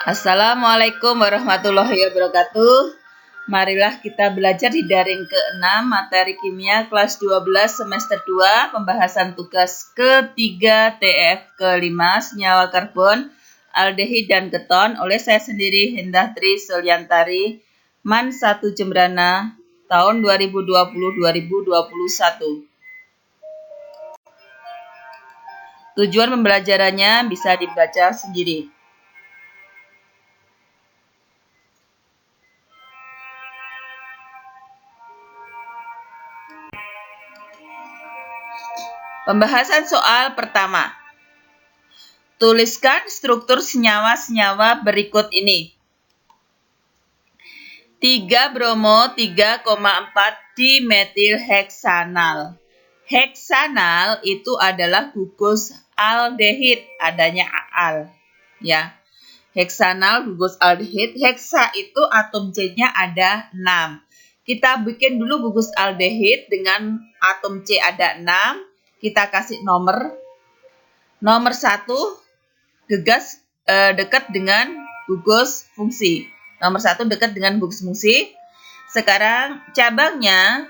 Assalamualaikum warahmatullahi wabarakatuh. Marilah kita belajar di daring ke-6 materi kimia kelas 12 semester 2 pembahasan tugas ketiga TF ke-5 senyawa karbon, aldehid dan keton oleh saya sendiri Hendahtri Sulyantari Man 1 Jembrana tahun 2020-2021. Tujuan pembelajarannya bisa dibaca sendiri. Pembahasan soal pertama. Tuliskan struktur senyawa-senyawa berikut ini. 3 bromo 3,4 dimetilheksanal. Heksanal itu adalah gugus aldehid, adanya al. Ya. Heksanal gugus aldehid, heksa itu atom C-nya ada 6. Kita bikin dulu gugus aldehid dengan atom C ada 6. Kita kasih nomor 1 gegas dekat dengan gugus fungsi. Nomor 1 dekat dengan gugus fungsi. Sekarang cabangnya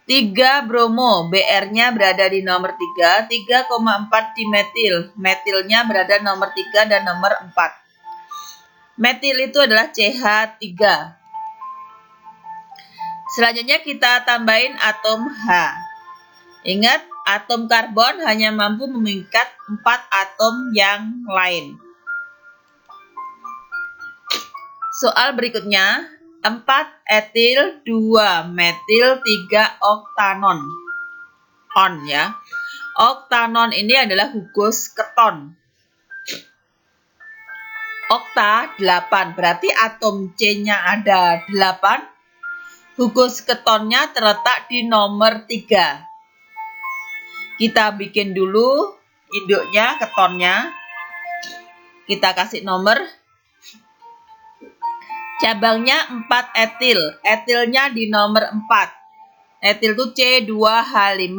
3 bromo, Br-nya berada di nomor 3, 3,4 dimetil, metilnya berada nomor 3 dan nomor 4. Metil itu adalah CH3. Selanjutnya kita tambahin atom H. Ingat, atom karbon hanya mampu mengikat 4 atom yang lain. Soal berikutnya, 4 etil, 2 metil, 3 oktanon. Ya. Oktanon ini adalah gugus keton. Okta 8, berarti atom C-nya ada 8. Gugus ketonnya terletak di nomor 3. Kita bikin dulu induknya, ketonnya. Kita kasih nomor. Cabangnya 4 etil. Etilnya di nomor 4. Etil itu C2H5.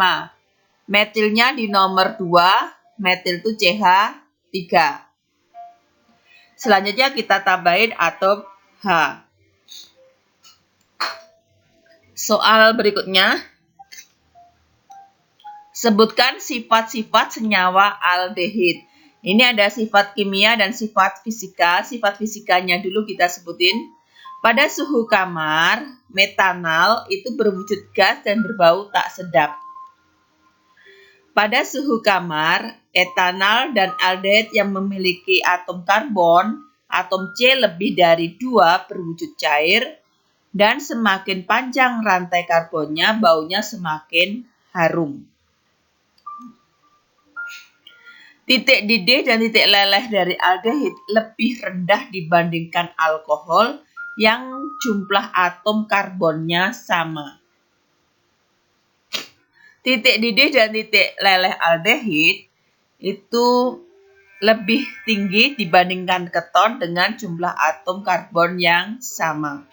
Metilnya di nomor 2. Metil itu CH3. Selanjutnya kita tambahin atom H. Soal berikutnya. Sebutkan sifat-sifat senyawa aldehid. Ini ada sifat kimia dan sifat fisika. Sifat fisikanya dulu kita sebutin. Pada suhu kamar, metanal itu berwujud gas dan berbau tak sedap. Pada suhu kamar, etanal dan aldehid yang memiliki atom karbon, atom C lebih dari 2 berwujud cair, dan semakin panjang rantai karbonnya, baunya semakin harum. Titik didih dan titik leleh dari aldehid lebih rendah dibandingkan alkohol yang jumlah atom karbonnya sama. Titik didih dan titik leleh aldehid itu lebih tinggi dibandingkan keton dengan jumlah atom karbon yang sama.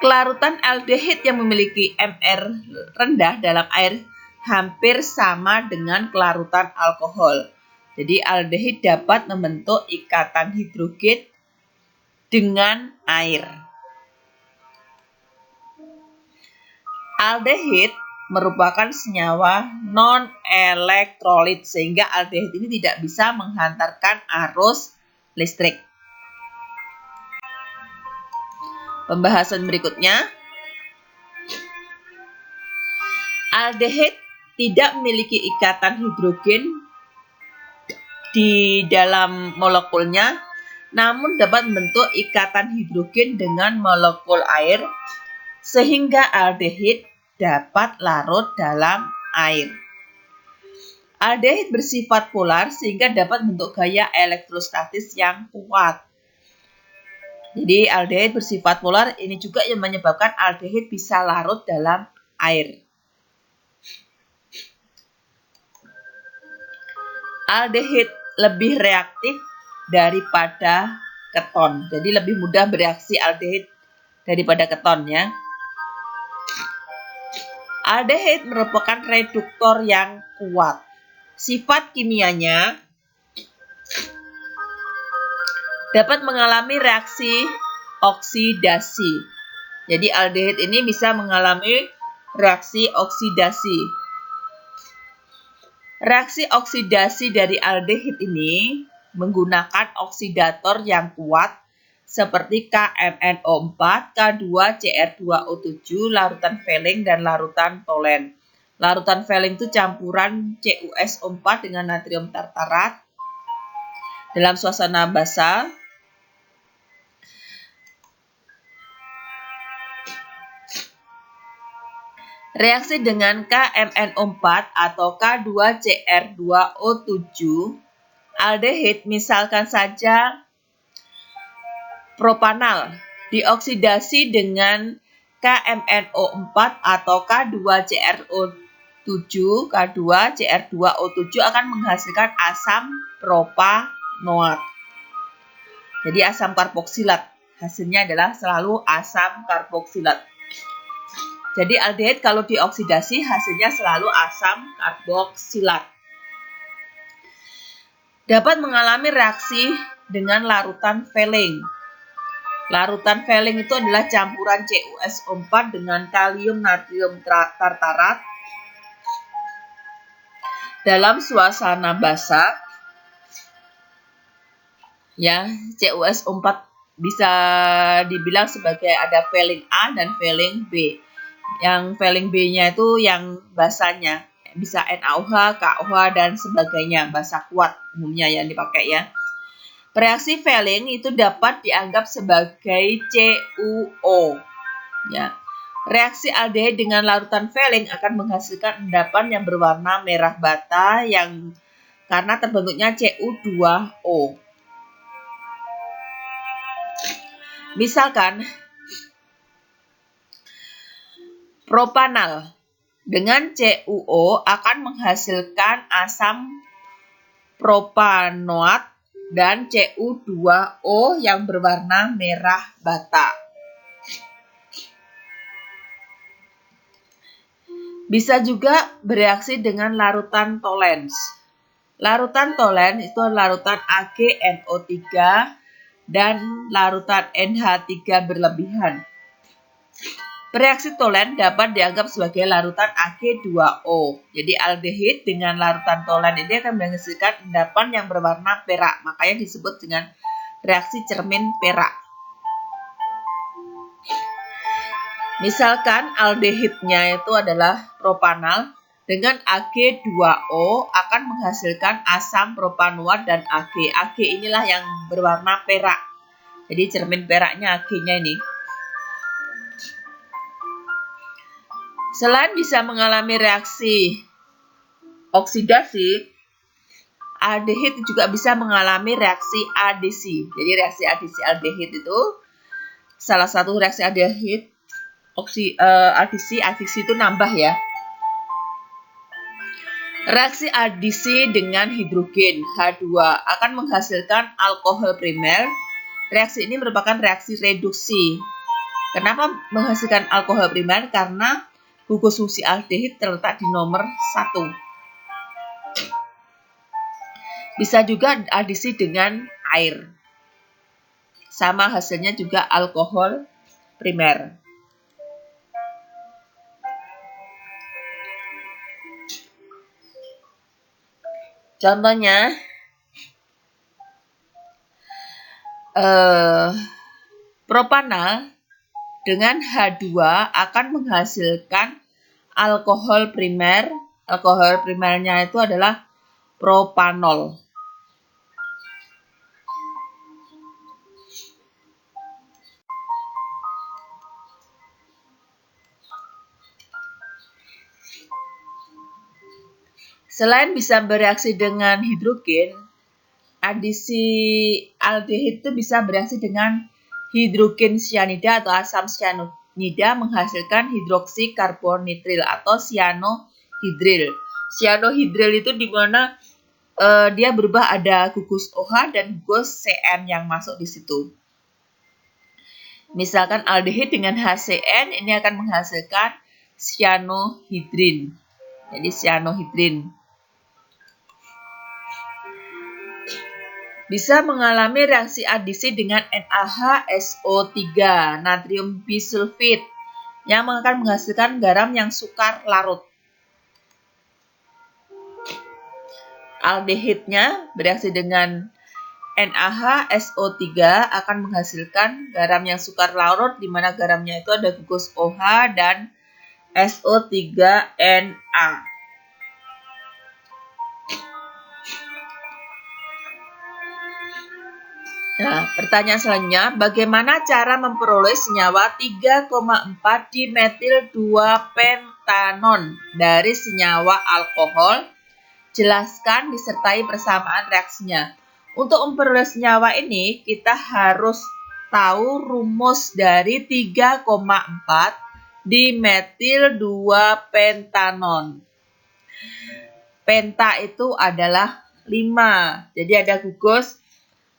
Kelarutan aldehid yang memiliki Mr rendah dalam air hampir sama dengan kelarutan alkohol. Jadi aldehid dapat membentuk ikatan hidrogen dengan air. Aldehid merupakan senyawa non-elektrolit sehingga aldehid ini tidak bisa menghantarkan arus listrik. Pembahasan berikutnya. Aldehid tidak memiliki ikatan hidrogen di dalam molekulnya, namun dapat membentuk ikatan hidrogen dengan molekul air, sehingga aldehid dapat larut dalam air. Aldehid bersifat polar sehingga dapat membentuk gaya elektrostatis yang kuat. Jadi aldehid bersifat polar ini juga yang menyebabkan aldehid bisa larut dalam air. Aldehid lebih reaktif daripada keton. Jadi lebih mudah bereaksi aldehid daripada keton ya. Aldehid merupakan reduktor yang kuat. Sifat kimianya dapat mengalami reaksi oksidasi. Jadi aldehid ini bisa mengalami reaksi oksidasi. Reaksi oksidasi dari aldehid ini menggunakan oksidator yang kuat seperti KMNO4, K2CR2O7, larutan Fehling, dan larutan Tolen. Larutan Fehling itu campuran CuSO4 dengan natrium tartarat dalam suasana basah. Reaksi dengan KMNO4 atau K2CR2O7 aldehid misalkan saja propanal dioksidasi dengan KMNO4 atau K2CR2O7 akan menghasilkan asam propanoat. Jadi asam karboksilat. Hasilnya adalah selalu asam karboksilat. Jadi aldehid kalau dioksidasi hasilnya selalu asam karboksilat. Dapat mengalami reaksi dengan larutan Fehling. Larutan Fehling itu adalah campuran CuSO4 dengan kalium natrium tartarat dalam suasana basah. Ya, CuSO4 bisa dibilang sebagai ada Fehling A dan Fehling B. Yang Fehling B-nya itu yang basanya, bisa NaOH, KOH, dan sebagainya, basa kuat umumnya yang dipakai ya. Reaksi Fehling itu dapat dianggap sebagai CuO. Ya. Reaksi aldehid dengan larutan Fehling akan menghasilkan endapan yang berwarna merah bata yang karena terbentuknya Cu2O. Misalkan propanal dengan CuO akan menghasilkan asam propanoat dan Cu2O yang berwarna merah bata. Bisa juga bereaksi dengan larutan Tolen. Larutan Tolen itu larutan AgNO3 dan larutan NH3 berlebihan. Reaksi Tolen dapat dianggap sebagai larutan Ag2O. Jadi aldehid dengan larutan Tolen ini akan menghasilkan endapan yang berwarna perak. Makanya disebut dengan reaksi cermin perak. Misalkan aldehidnya itu adalah propanal dengan Ag2O akan menghasilkan asam propanoat dan Ag. Ag inilah yang berwarna perak. Jadi cermin peraknya Ag-nya ini. Selain bisa mengalami reaksi oksidasi, aldehid juga bisa mengalami reaksi adisi. Jadi reaksi adisi aldehid itu salah satu reaksi aldehid adisi itu nambah ya. Reaksi adisi dengan hidrogen H2 akan menghasilkan alkohol primer. Reaksi ini merupakan reaksi reduksi. Kenapa menghasilkan alkohol primer? Karena gugus fungsi aldehid terletak di nomor 1. Bisa juga adisi dengan air. Sama hasilnya juga alkohol primer. Contohnya, propanal dengan H2 akan menghasilkan alkohol primer. Alkohol primernya itu adalah propanol. Selain bisa bereaksi dengan hidrogen, adisi aldehid itu bisa bereaksi dengan hidrogen cyanida atau asam cyanida menghasilkan hidroksikarbonitril atau cyanohidril. Cyanohidril itu di mana dia berubah ada gugus OH dan gugus CN yang masuk di situ. Misalkan aldehid dengan HCN ini akan menghasilkan cyanohidrin. Jadi cyanohidrin. bisa mengalami reaksi adisi dengan NaHSO3, natrium bisulfit, yang akan menghasilkan garam yang sukar larut. Aldehidnya bereaksi dengan NaHSO3 akan menghasilkan garam yang sukar larut, di mana garamnya itu ada gugus OH dan SO3Na. Nah, pertanyaan selanjutnya, bagaimana cara memperoleh senyawa 3,4 dimetil 2-pentanon dari senyawa alkohol? Jelaskan disertai persamaan reaksinya. Untuk memperoleh senyawa ini, kita harus tahu rumus dari 3,4 dimetil 2-pentanon. Penta itu adalah 5. Jadi ada gugus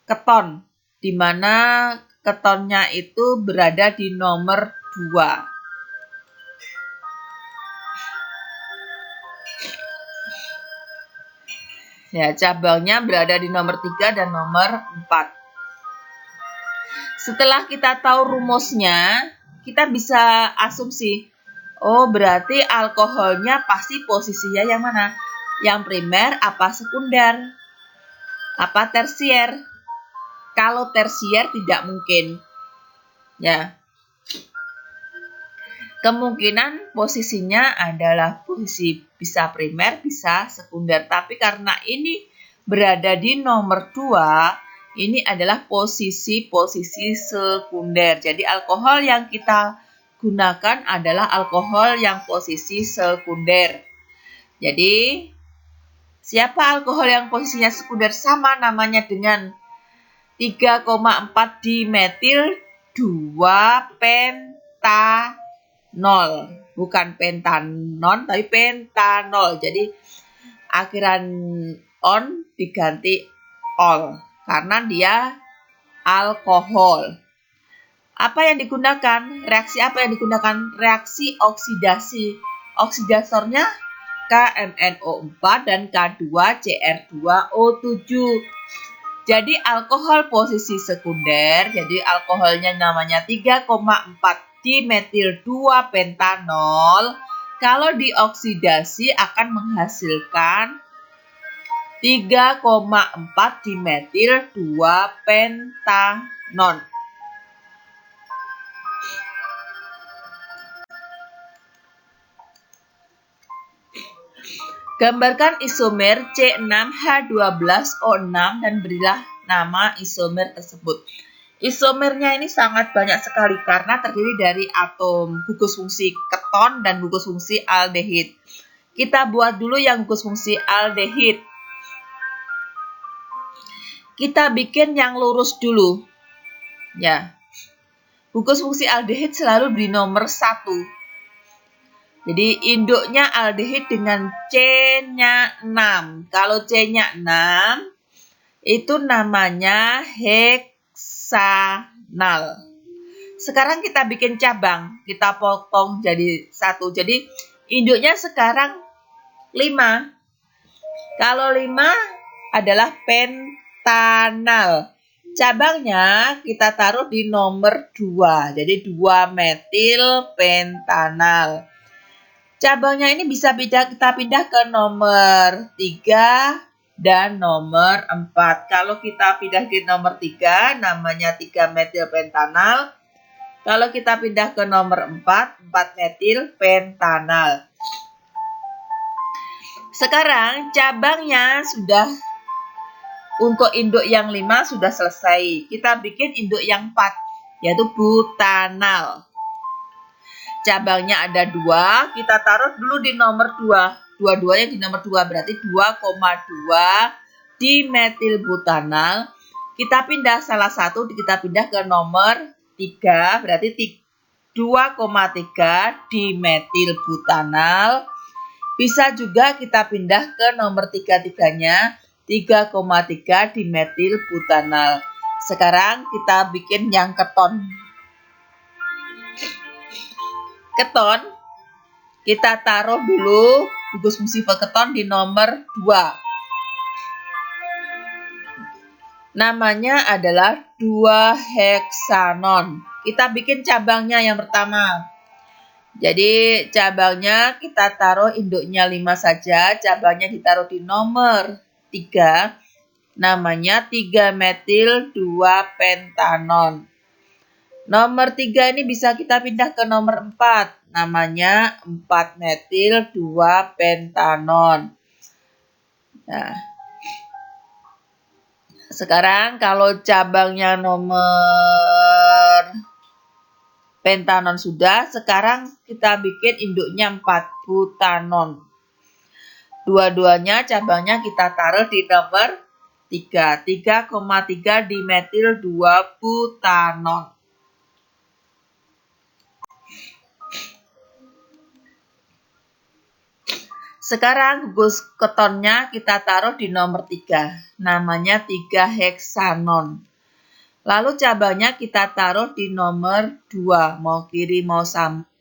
keton, di mana ketonnya itu berada di nomor 2. Ya, cabangnya berada di nomor 3 dan nomor 4. Setelah kita tahu rumusnya, kita bisa asumsi, oh berarti alkoholnya pasti posisinya yang mana? Yang primer apa sekunder? Apa tersier? Kalau tersier tidak mungkin. Ya. Kemungkinan posisinya adalah posisi bisa primer, bisa sekunder. Tapi karena ini berada di nomor 2, ini adalah posisi-posisi sekunder. Jadi alkohol yang kita gunakan adalah alkohol yang posisi sekunder. Jadi siapa alkohol yang posisinya sekunder sama namanya dengan 3,4 dimetil 2-pentanol. Bukan pentanon, tapi pentanol. Jadi akhiran on diganti ol karena dia alkohol. Apa yang digunakan? Reaksi apa yang digunakan? Reaksi oksidasi. Oksidatornya KMNO4 dan K2CR2O7. Jadi alkohol posisi sekunder, jadi alkoholnya namanya 3,4 dimetil 2-pentanol. Kalau dioksidasi akan menghasilkan 3,4 dimetil 2-pentanon. Gambarkan isomer C6H12O6 dan berilah nama isomer tersebut. Isomernya ini sangat banyak sekali karena terdiri dari atom gugus fungsi keton dan gugus fungsi aldehid. Kita buat dulu yang gugus fungsi aldehid. Kita bikin yang lurus dulu. Ya. Gugus fungsi aldehid selalu di nomor 1. Jadi induknya aldehid dengan C-nya 6. Kalau C-nya 6 itu namanya heksanal. Sekarang kita bikin cabang, kita potong jadi 1. Jadi induknya sekarang 5. Kalau 5 adalah pentanal. Cabangnya kita taruh di nomor 2. Jadi 2-metil pentanal. Cabangnya ini bisa kita pindah ke nomor 3 dan nomor 4. Kalau kita pindah ke nomor 3, namanya 3-metil pentanal. Kalau kita pindah ke nomor 4, 4-metil pentanal. Sekarang cabangnya sudah, untuk induk yang 5 sudah selesai. Kita bikin induk yang 4, yaitu butanal. Cabangnya ada 2, kita taruh dulu di nomor 2. Dua-duanya di nomor 2, berarti 2,2 dimetil butanal. Kita pindah salah satu, kita pindah ke nomor 3, berarti 2,3 dimetil butanal. Bisa juga kita pindah ke nomor 3-3-nya, 3,3 dimetil butanal. Sekarang kita bikin yang keton. Keton, kita taruh dulu gugus fungsi keton di nomor 2. Namanya adalah 2-heksanon. Kita bikin cabangnya yang pertama. Jadi cabangnya kita taruh induknya 5 saja. Cabangnya ditaruh di nomor 3. Namanya 3-metil 2-pentanon. Nomor 3 ini bisa kita pindah ke nomor 4. Namanya 4-metil 2-pentanon. Nah, sekarang kalau cabangnya nomor pentanon sudah, sekarang kita bikin induknya 4-butanon. Dua-duanya cabangnya kita taruh di nomor 3. 3,3 dimetil 2-butanon. Sekarang gugus ketonnya kita taruh di nomor 3. Namanya 3-heksanon. Lalu cabangnya kita taruh di nomor 2. Mau kiri mau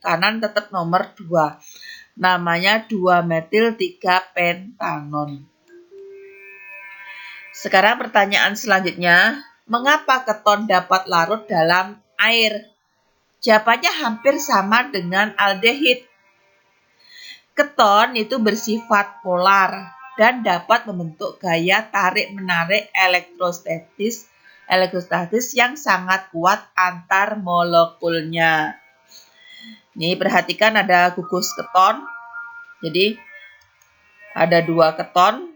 kanan tetap nomor 2. Namanya 2-metil 3-pentanon. Sekarang pertanyaan selanjutnya. Mengapa keton dapat larut dalam air? Jawabannya hampir sama dengan aldehid. Keton itu bersifat polar dan dapat membentuk gaya tarik-menarik elektrostatis yang sangat kuat antar molekulnya. Ini perhatikan ada gugus keton. Jadi ada 2 keton.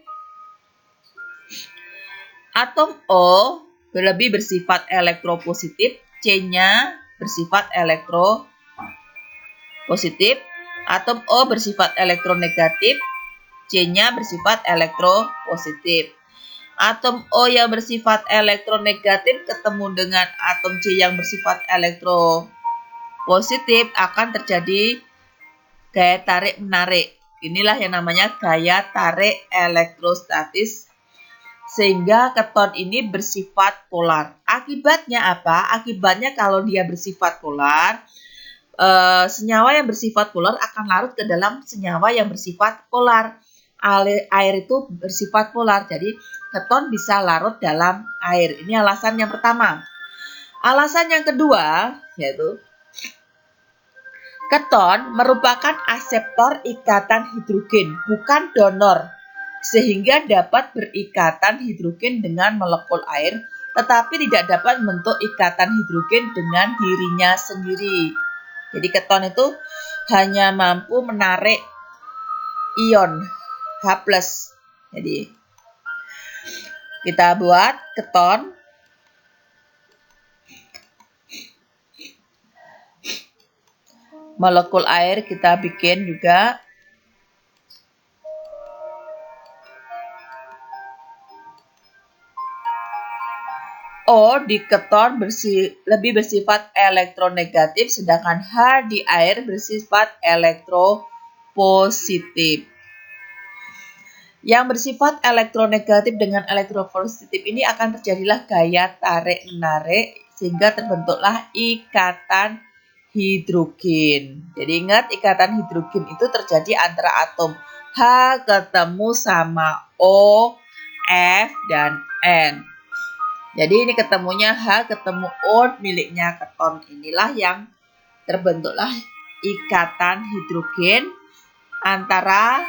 Atom O lebih bersifat elektropositif, C-nya bersifat elektropositif. Atom O bersifat elektronegatif, C-nya bersifat elektropositif. Atom O yang bersifat elektronegatif ketemu dengan atom C yang bersifat elektropositif akan terjadi gaya tarik-menarik. Inilah yang namanya gaya tarik elektrostatis, sehingga keton ini bersifat polar. Akibatnya apa? Akibatnya kalau dia bersifat polar, senyawa yang bersifat polar akan larut ke dalam senyawa yang bersifat polar. Air itu bersifat polar, jadi keton bisa larut dalam air. Ini alasan yang pertama. Alasan yang kedua, yaitu keton merupakan aseptor ikatan hidrogen, bukan donor, sehingga dapat berikatan hidrogen dengan molekul air, tetapi tidak dapat membentuk ikatan hidrogen dengan dirinya sendiri. Jadi keton itu hanya mampu menarik ion H+. Jadi kita buat keton. Molekul air kita bikin juga. O di keton lebih bersifat elektronegatif, sedangkan H di air bersifat elektropositif. Yang bersifat elektronegatif dengan elektropositif ini akan terjadilah gaya tarik-menarik, sehingga terbentuklah ikatan hidrogen. Jadi ingat, ikatan hidrogen itu terjadi antara atom H ketemu sama O, F, dan N. Jadi ini ketemunya H ketemu O miliknya keton. Inilah yang terbentuklah ikatan hidrogen antara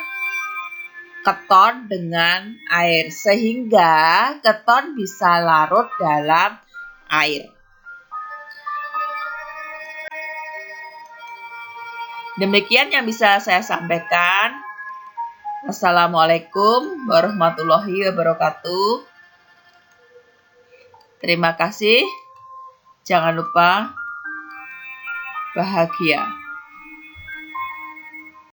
keton dengan air, sehingga keton bisa larut dalam air. Demikian yang bisa saya sampaikan. Assalamualaikum warahmatullahi wabarakatuh. Terima kasih. Jangan lupa bahagia.